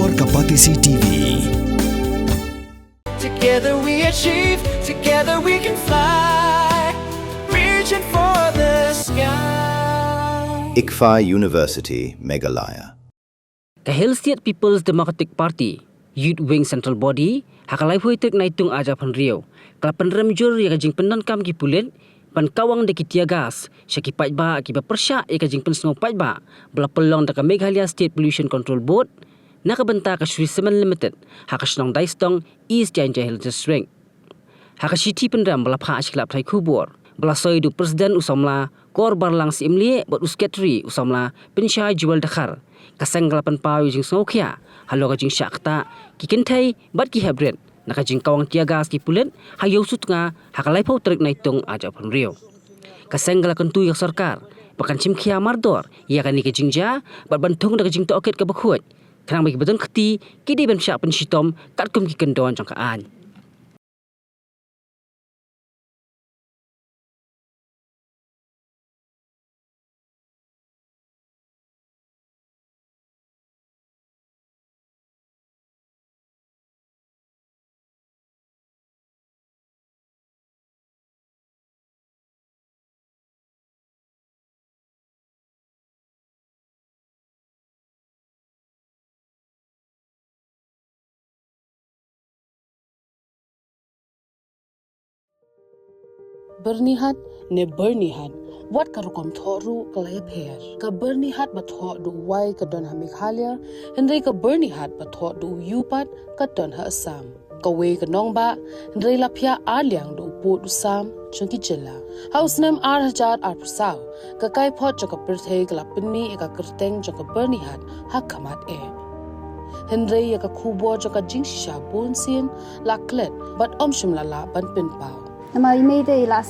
Ekor Kapatisi TV. Together we achieve, together we can fly, reaching for the sky. ICFA University, Meghalaya. Hspdp People's Democratic Party, Youth Wing Central Body, hakalai huitek naitung aja Pynrem, kala Pynrem jur ya kajing pendan kam ki Pulit, Jingkawang de kitiagas, syaki Kiba Kiba Pyrshah ya kajing pensno pajba, bela pelong da Meghalaya State Pollution Control Board, nakabenta ka Shree Semen Limited, hakasnong daistong East Jahil District. Hakashiti Pynrem bela pha asikla prai kubur, bela soidu Presiden usamla kor barlang si imlie bot usketri usamla Pyrshah jual dakhar. Kasang galapan pawi jing sokya halo ka jing syakta kikintai bat ki hebret naka Jingkawang tiagas ki Pulit hayo sutnga hakalai pau terik naitung aja Pynrem kasang galakan tu yak sarkar pakan chimkhia mardor ya kan ni ke jingja bat bantung naka jing toket ka bakhut kanang bagi beton khti ki di ben syak pen sitom katkum ki kendon jangkaan. Bernihat ne bernihat wat karukom thoru kalaya pher ka bernihat ba tho du wai ka don ha Meghalaya hendai ka bernihat ba tho du yupat ka don ha Assam ka we ka nong ba hendai la phya aliang du pu du sam chungki jilla house name ar prasaw ka kai phot ka pirthei ka lapni ka kirteng ka bernihat ha khamat e hendai ka khubo ka jingsha bonsin la klet bat omshim la ban pin pau nama email de la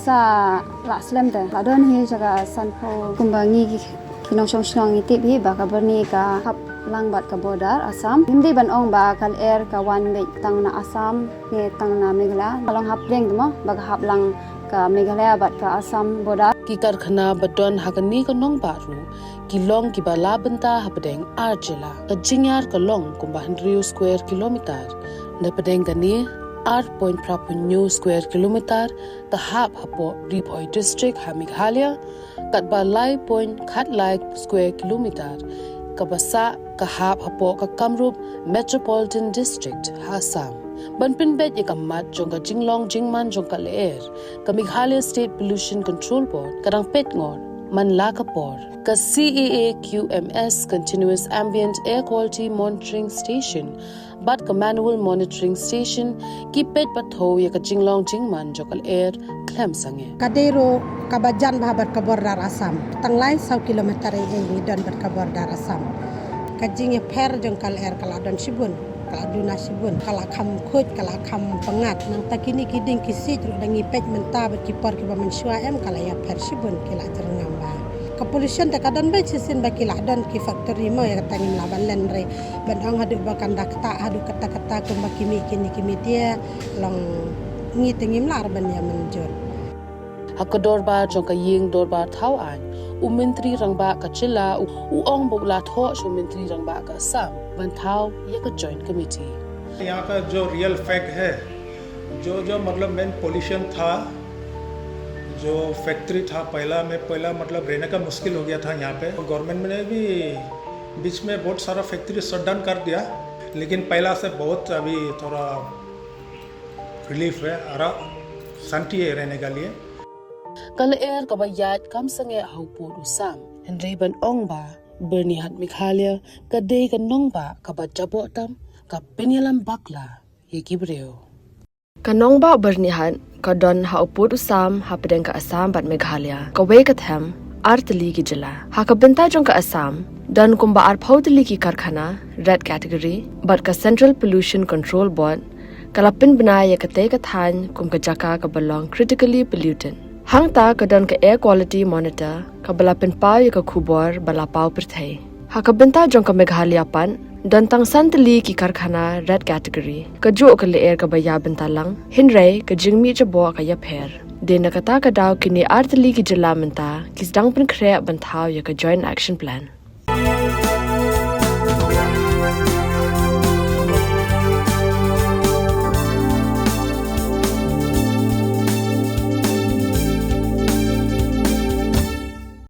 slam de la don hi jaga sanpo kumbangi kinong song iti bi ba ka berni ka hap lang bat ka border Assam hindi ban ong ba kal air ka one week tang na Assam ni tang na Meghalaya kalong hap reng mo ba hap lang ka Meghalaya bat ka Assam border ki karkhana badon hakani ka nong ba ru ki long ki ba la banta hapdeng arjela ka jingyar ka long kumba 100 square kilometer na padeng gani 8.5 square kilometer the hab hapo Ripoi district ha Meghalaya kat ba lai point khat lai square kilometer ka basa ka hab hapo ka Kamrup metropolitan district ha Assam banpin bet ikamat jong ka jinglong jingman jong ka leer ka Meghalaya State Pollution Control Board kadang pet ngon man la ka por ka CAA-QMS continuous ambient air quality monitoring station bat ka manual monitoring station ki pet patho ya ka jinglong jingman jokal air klem sange kadero kabajan bahabat ka border Assam tanglai 100 kilometer ni don ber ka border Assam ka jing per jongkal air kala don sibun kala duna sibun kala kham khoj kala kham pangat nang takini kiding kisi dangi pet menta ber kipor ki ba mensua em kala ya per sibun kila jerngam ba ka pollution ta kadan ba sisin ba kila don ki factory mo ya tangim laban len re ban ang hadu ba kandak ta hadu kata ko makimi kini dia long ngi tengim lar ban ya menjur hakador ba jong ka ying dor ba thau an mentri rang ba ka chila ong bo la tho shu mentri rang ba ka Assam ban thau ya ka joint committee यहाँ का जो real fact है जो मतलब main pollution था जो फैक्ट्री था पहला मतलब रहने का मुश्किल हो गया था यहाँ पे गवर्नमेंट ने भी बीच में बहुत सारा फैक्ट्री शट डाउन कर दिया लेकिन पहला से बहुत अभी थोड़ा रिलीफ है और शांति है रहने के लिए kal air ka ba yat kam sange haupu usam hendai ban ong ba bernihat Meghalaya ka de ka nong ba ka ba jabo tam ka penyalam bakla ye kibreo kanong ba bernihat ka don haupu usam hapdeng ka Assam bat Meghalaya ka we ka them artli ki jila ha ka benta jong ka Assam don kumba ar phaudli ki karkhana red category bat ka Central Pollution Control Board kalapin banaya ka te ka than kum ka jaka ka belong critically pollutant hangta ka don ka air quality monitor ka balapin pau ya ka khubor bala pau perthai ha ka benta jong ka Meghalaya pan don tang santli ki karkhana red category ka jo ka le air ka baya benta lang hinrai ka jingmi jabo ka ya pher de na kata ka daw kini artli ki jila menta kis dang pin khre ban thau ya ka joint action plan